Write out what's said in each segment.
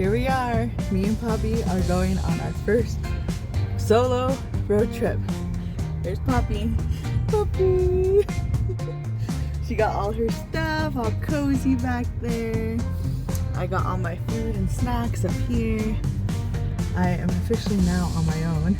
here we are. Me and Poppy are going on our first solo road trip. There's Poppy. Poppy! She got all her stuff all cozy back there. I got all my food and snacks up here. I am officially now on my own.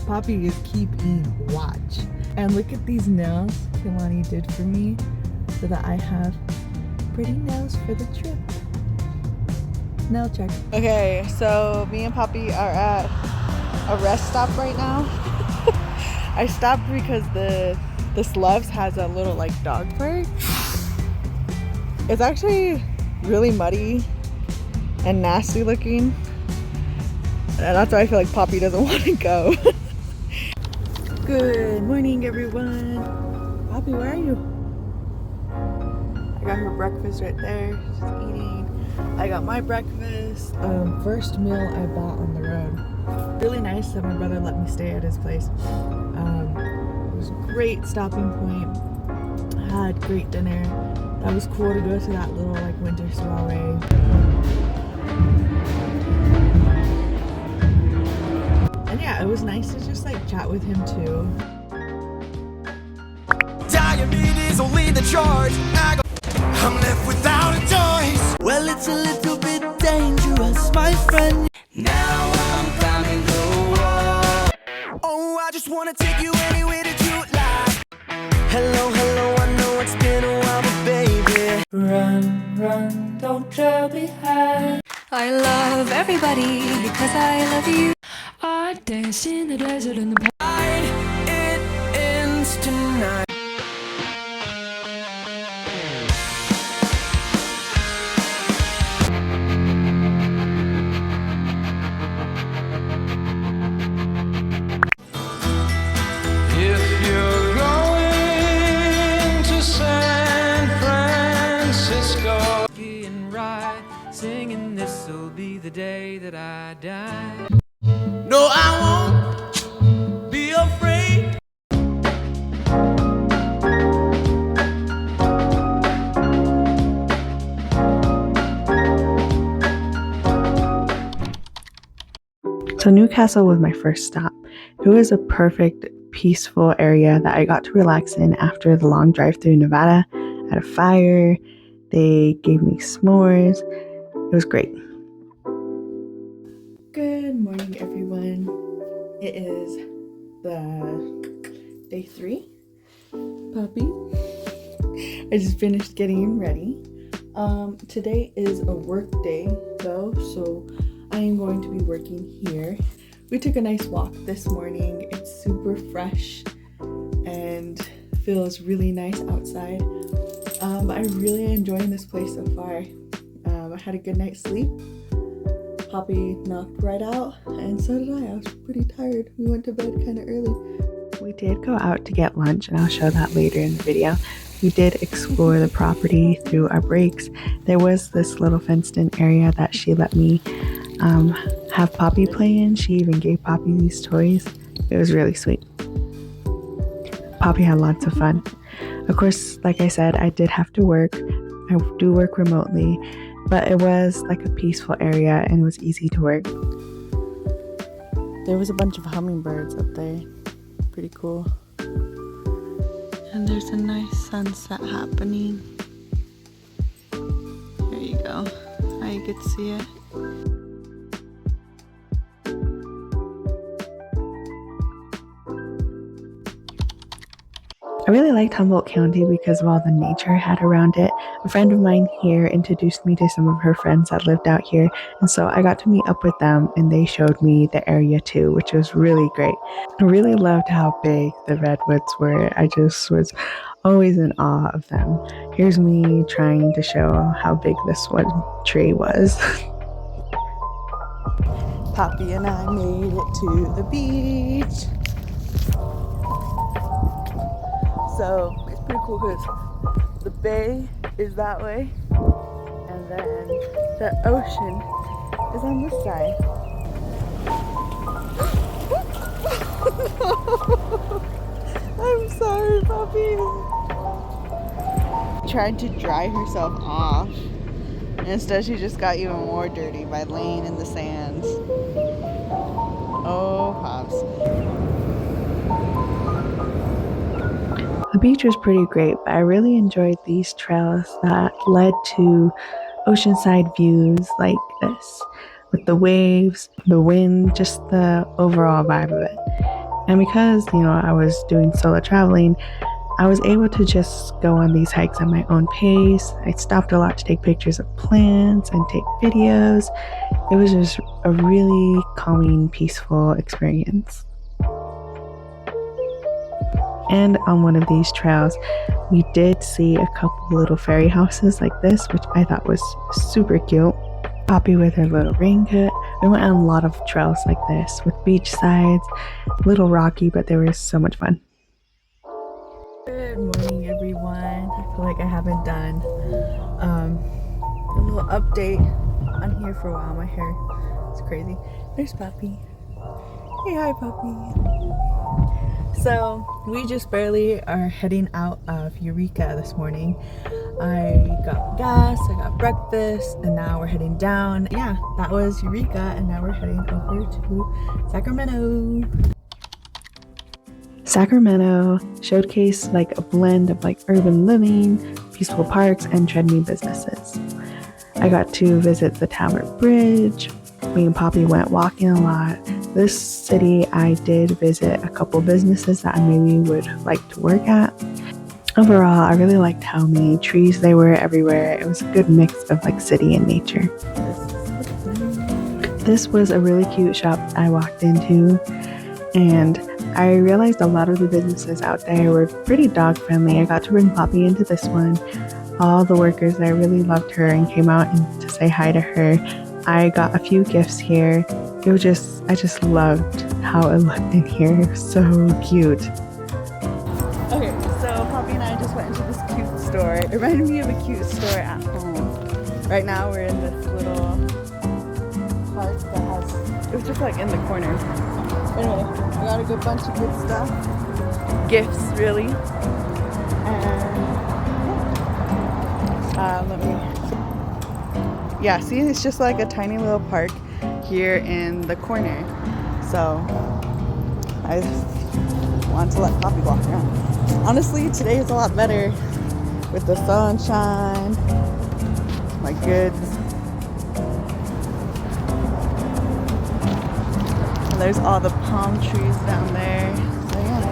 Poppy is keeping watch. And look at these nails Kimani did for me so that I have pretty nails for the trip. Nail check. Okay, so me and Poppy are at a rest stop right now. I stopped because this Love's has a little like dog park. It's actually really muddy and nasty looking. And that's why I feel like Poppy doesn't want to go. Good morning, everyone. Poppy, where are you? I got her breakfast right there. She's eating. I got my breakfast. First meal I bought on the road. Really nice that my brother let me stay at his place. It was a great stopping point. I had great dinner. That was cool to go to that little like winter soiree. And yeah, it was nice to just like chat with him too. Diabetes will lead the charge. I'm left without a choice. Well, it's a little bit dangerous, my friend. Now I'm climbing the wall. Oh, I just wanna take you anywhere that you like. Hello, hello, I know it's been a while, but baby, run, run, don't trail behind. I love everybody because I love you. I danced in the desert in the night, it ends tonight. If you're going to San Francisco, and right, singing this'll be the day that I die. no, I won't be afraid. So Newcastle was my first stop. It was a perfect, peaceful area that I got to relax in after the long drive through Nevada. I had a fire. They gave me s'mores. It was great. Good morning, everyone. It is the day 3. Puppy. I just finished getting ready. Today is a work day though, so I am going to be working here. We took a nice walk this morning. It's super fresh and feels really nice outside. I'm really enjoying this place so far. I had a good night's sleep. Poppy knocked right out, and so did I. I was pretty tired. We went to bed kind of early. We did go out to get lunch, and I'll show that later in the video. We did explore the property through our breaks. There was this little fenced-in area that she let me have Poppy play in. She even gave Poppy these toys. It was really sweet. Poppy had lots of fun. Of course, like I said, I did have to work. I do work remotely, but it was like a peaceful area and it was easy to work. There was a bunch of hummingbirds up there. Pretty cool. And there's a nice sunset happening. There you go. Now you get to see it. I really liked Humboldt County because of all the nature I had around it. A friend of mine here introduced me to some of her friends that lived out here, and so I got to meet up with them and they showed me the area too, which was really great. I really loved how big the redwoods were. I just was always in awe of them. Here's me trying to show how big this one tree was. Poppy and I made it to the beach. So it's pretty cool because the bay is that way and then the ocean is on this side. I'm sorry, Poppy. Trying to dry herself off Instead, she just got even more dirty by laying in the sands. Oh, Hobbs. The beach was pretty great, but I really enjoyed these trails that led to oceanside views like this, with the waves, the wind, just the overall vibe of it. And because, I was doing solo traveling, I was able to just go on these hikes at my own pace. I stopped a lot to take pictures of plants and take videos. It was just a really calming, peaceful experience. And on one of these trails, we did see a couple little fairy houses like this, which I thought was super cute. Poppy with her little raincoat. We went on a lot of trails like this with beach sides, a little rocky, but they were so much fun. Good morning, everyone. I feel like I haven't done a little update on here for a while. My hair is crazy. There's Poppy. Hey, hi, Poppy. So we just barely are heading out of Eureka this morning. I got gas, I got breakfast, and now we're heading down. Yeah, that was Eureka, and now we're heading over to Sacramento. Sacramento showcased like a blend of like urban living, peaceful parks, and trendy businesses. I got to visit the Tower Bridge. Me and Poppy went walking a lot. This city, I did visit a couple businesses that I maybe would like to work at. Overall, I really liked how many trees there were everywhere. It was a good mix of like city and nature. This was a really cute shop I walked into, and I realized a lot of the businesses out there were pretty dog friendly. I got to bring Poppy into this one. All the workers there really loved her and came out and to say hi to her. I got a few gifts here. I just loved how it looked in here. It was so cute. Okay, so Poppy and I just went into this cute store. It reminded me of a cute store at home. Right now we're in this little park that has, it was just like in the corner. Anyway, I got a good bunch of good stuff. Gifts, really. And yeah, see, it's just like a tiny little park here in the corner. So I just want to let Poppy walk around. Honestly, today is a lot better with the sunshine. My goods. And there's all the palm trees down there. So yeah.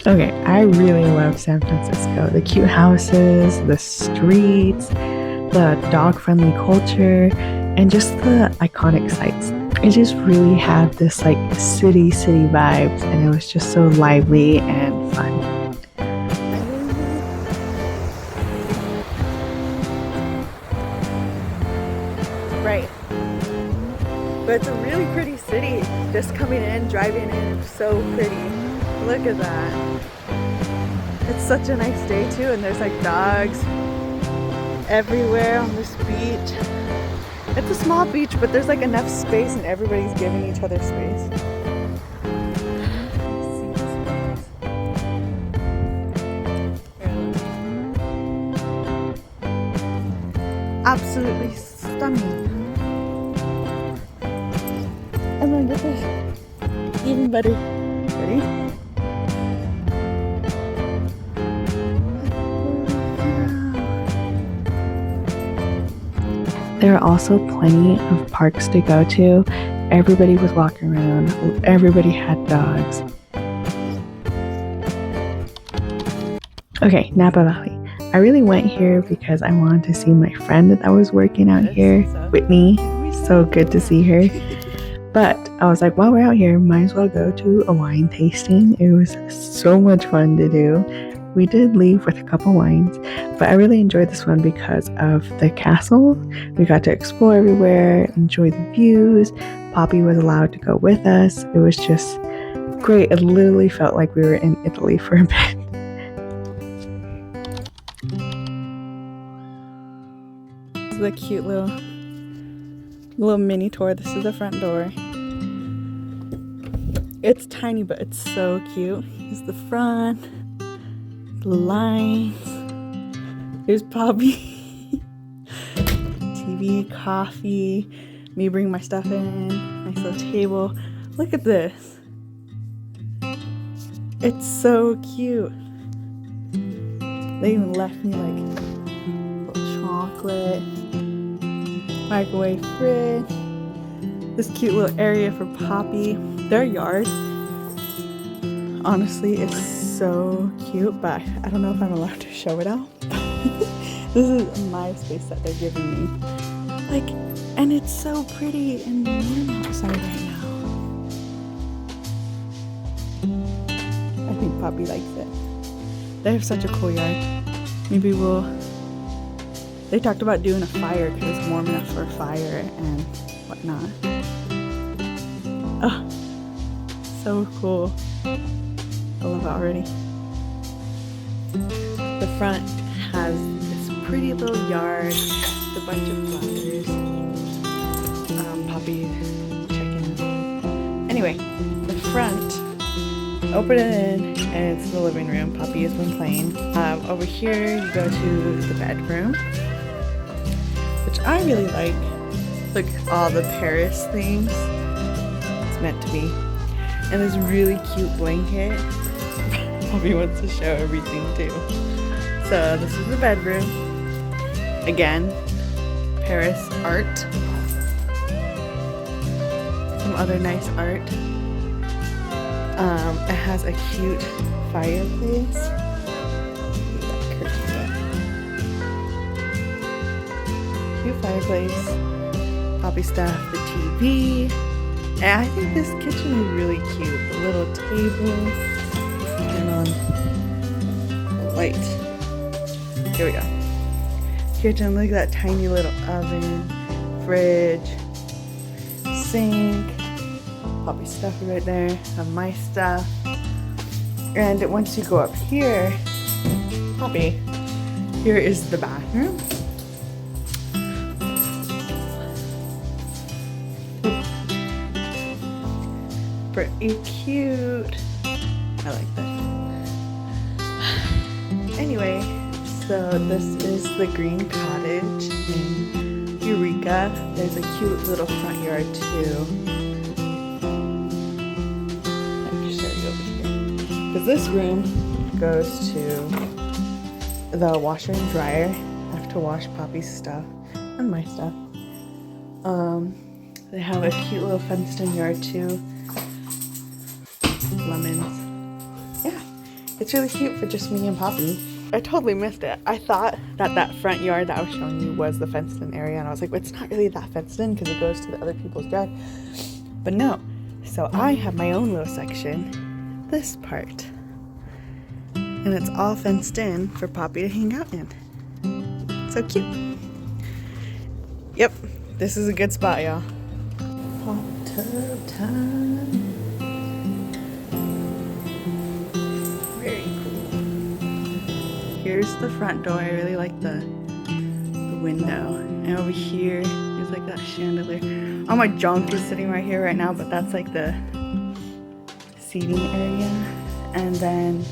Okay, I really love San Francisco. The cute houses, the streets, the dog-friendly culture, and just the iconic sites. It just really had this like city vibes, and it was just so lively and fun. Right. But it's a really pretty city. Just coming in, driving in, it's so pretty. Look at that. It's such a nice day too, and there's like dogs everywhere on this beach. It's a small beach, but there's like enough space and everybody's giving each other space. Absolutely stunning. I'm gonna get this even better. Ready? There are also plenty of parks to go to. Everybody was walking around. Everybody had dogs. Okay, Napa Valley. I really went here because I wanted to see my friend that was working out here, Whitney. So good to see her. But I was like, while we're out here, might as well go to a wine tasting. It was so much fun to do. We did leave with a couple wines, but I really enjoyed this one because of the castle. We got to explore everywhere, enjoy the views. Poppy was allowed to go with us. It was just great. It literally felt like we were in Italy for a bit. This is a cute little mini tour. This is the front door. It's tiny, but it's so cute. Here's the front. The lines. Here's Poppy. TV, coffee. Me bring my stuff in. Nice little table. Look at this. It's so cute. They even left me like a little chocolate. Microwave, fridge. This cute little area for Poppy. Their yard, honestly, is so cute, but I don't know if I'm allowed to show it out. This is my space that they're giving me. Like, and it's so pretty and warm outside right now. I think Poppy likes it. They have such a cool yard. Maybe they talked about doing a fire because it's warm enough for a fire and whatnot. Oh, so cool. I love it already. The front has this pretty little yard with a bunch of flowers. Poppy checking out. Anyway, the front, open it in, and it's the living room. Poppy has been playing. Over here, you go to the bedroom, which I really like. Look, all the Paris themes. It's meant to be. And this really cute blanket. Poppy wants to show everything too. So this is the bedroom. Again, Paris art. Some other nice art. It has a cute fireplace. Cute fireplace. Poppy stuff, the TV. And I think this kitchen is really cute. The little table. Turn on the light. Here we go. Kitchen, look at that tiny little oven. Fridge. Sink. Poppy stuff right there. Have my stuff. And once you go up here, Poppy, here is the bathroom. Pretty cute. I like that. Anyway, so this is the green cottage in Eureka. There's a cute little front yard too. I can show you over here. Because this room goes to the washer and dryer. I have to wash Poppy's stuff and my stuff. They have a cute little fenced-in yard too. Lemons. Yeah, it's really cute for just me and Poppy. I totally missed it. I thought that front yard that I was showing you was the fenced-in area, and I was like, well, it's not really that fenced in because it goes to the other people's yard. But no. So I have my own little section, this part. And it's all fenced in for Poppy to hang out in. So cute. Yep, this is a good spot, y'all. Hot tub time. Very cool. Here's the front door. I really like the window. And over here is like that chandelier. All my junk is sitting right here right now, but that's like the seating area. And then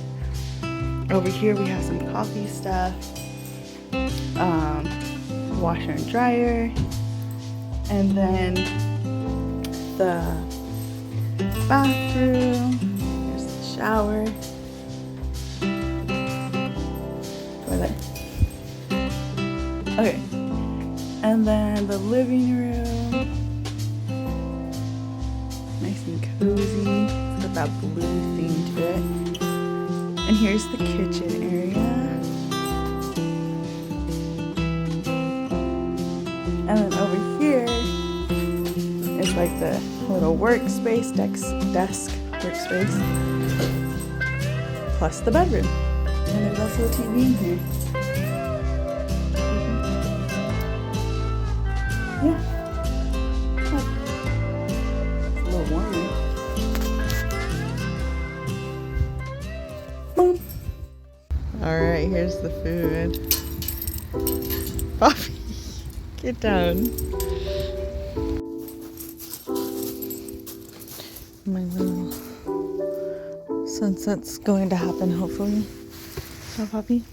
over here we have some coffee stuff, washer and dryer, and then the bathroom. There's the shower, toilet. Okay, and then the living room, nice and cozy. It's got that blue theme to it. And here's the kitchen area. And then over here is like the little workspace, desk workspace, plus the bedroom. And there's also a TV in here. Yeah. It's a little warmer. Boom. Alright, here's the food. Poppy, get down. My little Sunset's going to happen, hopefully. So, Poppy?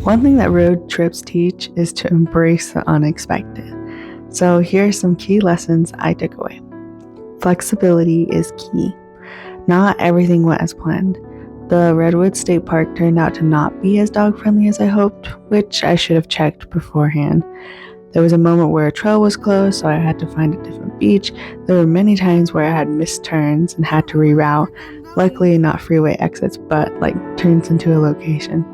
One thing that road trips teach is to embrace the unexpected. So here are some key lessons I took away. Flexibility is key. Not everything went as planned. The Redwood State Park turned out to not be as dog friendly as I hoped, which I should have checked beforehand. There was a moment where a trail was closed, so I had to find a different beach. There were many times where I had missed turns and had to reroute. Luckily not freeway exits, but turns into a location.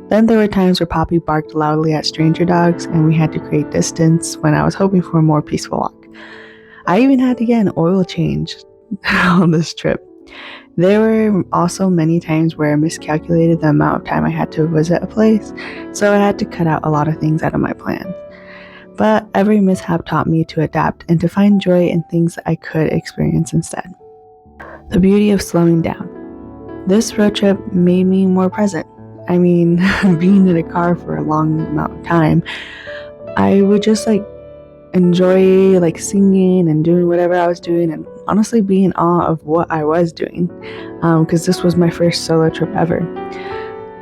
Then there were times where Poppy barked loudly at stranger dogs and we had to create distance when I was hoping for a more peaceful walk. I even had to get an oil change on this trip. There were also many times where I miscalculated the amount of time I had to visit a place, so I had to cut out a lot of things out of my plans. But every mishap taught me to adapt and to find joy in things that I could experience instead. The beauty of slowing down. This road trip made me more present. I mean, being in a car for a long amount of time, I would just enjoy singing and doing whatever I was doing and honestly be in awe of what I was doing, because this was my first solo trip ever.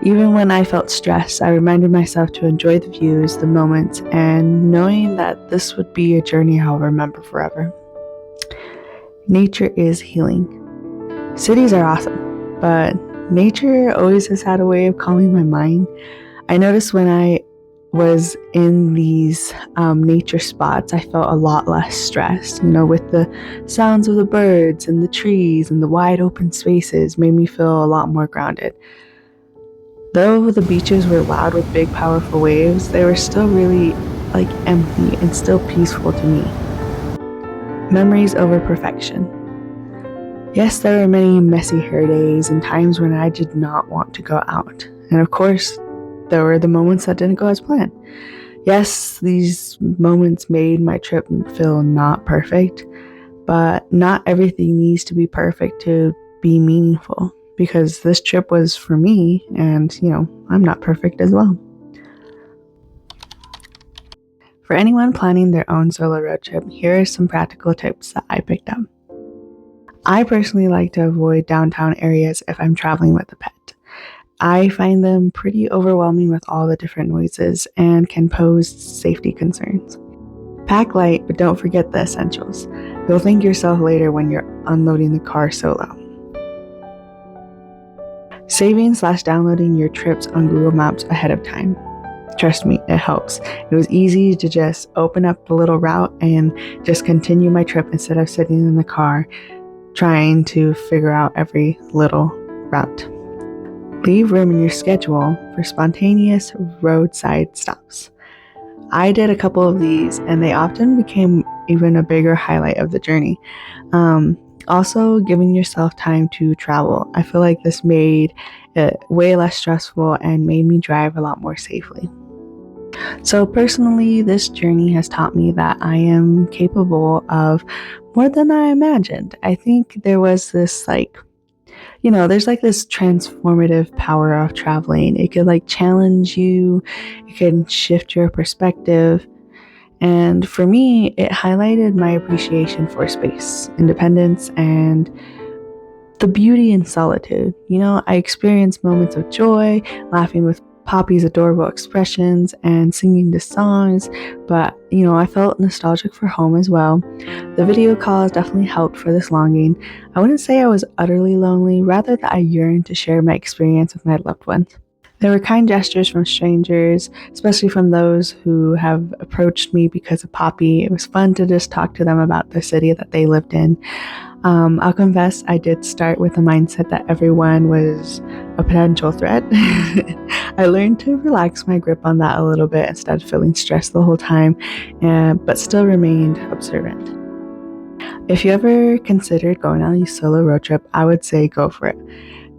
Even when I felt stressed, I reminded myself to enjoy the views, the moments, and knowing that this would be a journey I'll remember forever. Nature is healing. Cities are awesome, but nature always has had a way of calming my mind. I noticed when I was in these nature spots, I felt a lot less stressed, with the sounds of the birds and the trees and the wide open spaces made me feel a lot more grounded. Though the beaches were loud with big powerful waves, they were still really empty and still peaceful to me. Memories over perfection. Yes, there were many messy hair days and times when I did not want to go out. And of course, there were the moments that didn't go as planned. Yes, these moments made my trip feel not perfect, but not everything needs to be perfect to be meaningful, because this trip was for me and, I'm not perfect as well. For anyone planning their own solo road trip, here are some practical tips that I picked up. I personally like to avoid downtown areas if I'm traveling with a pet. I find them pretty overwhelming with all the different noises and can pose safety concerns. Pack light, but don't forget the essentials. You'll thank yourself later when you're unloading the car solo. Saving/downloading your trips on Google Maps ahead of time. Trust me, it helps. It was easy to just open up the little route and just continue my trip instead of sitting in the car trying to figure out every little route. Leave room in your schedule for spontaneous roadside stops. I did a couple of these and they often became even a bigger highlight of the journey. Also, giving yourself time to travel. I feel like this made it way less stressful and made me drive a lot more safely. So personally, this journey has taught me that I am capable of more than I imagined. I think there was this there's this transformative power of traveling. It could challenge you, it can shift your perspective. And for me, it highlighted my appreciation for space, independence, and the beauty in solitude. I experienced moments of joy, laughing with Poppy's adorable expressions and singing to songs, but I felt nostalgic for home as well. The video calls definitely helped for this longing. I wouldn't say I was utterly lonely, rather that I yearned to share my experience with my loved ones. There were kind gestures from strangers, especially from those who have approached me because of Poppy. It was fun to just talk to them about the city that they lived in. I'll confess, I did start with the mindset that everyone was a potential threat. I learned to relax my grip on that a little bit instead of feeling stressed the whole time, but still remained observant. If you ever considered going on a solo road trip, I would say go for it.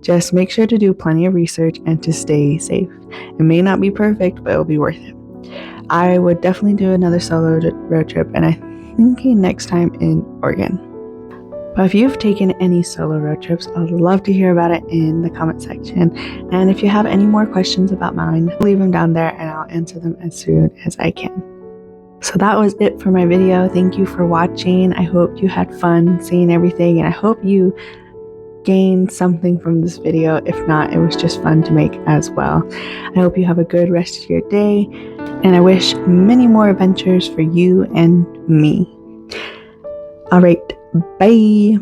Just make sure to do plenty of research and to stay safe. It may not be perfect, but it'll be worth it. I would definitely do another solo road trip, and I'm thinking next time in Oregon. But if you've taken any solo road trips, I'd love to hear about it in the comment section. And if you have any more questions about mine, leave them down there and I'll answer them as soon as I can. So that was it for my video. Thank you for watching. I hope you had fun seeing everything, and I hope you gained something from this video. If not, it was just fun to make as well. I hope you have a good rest of your day, and I wish many more adventures for you and me. All right, bye.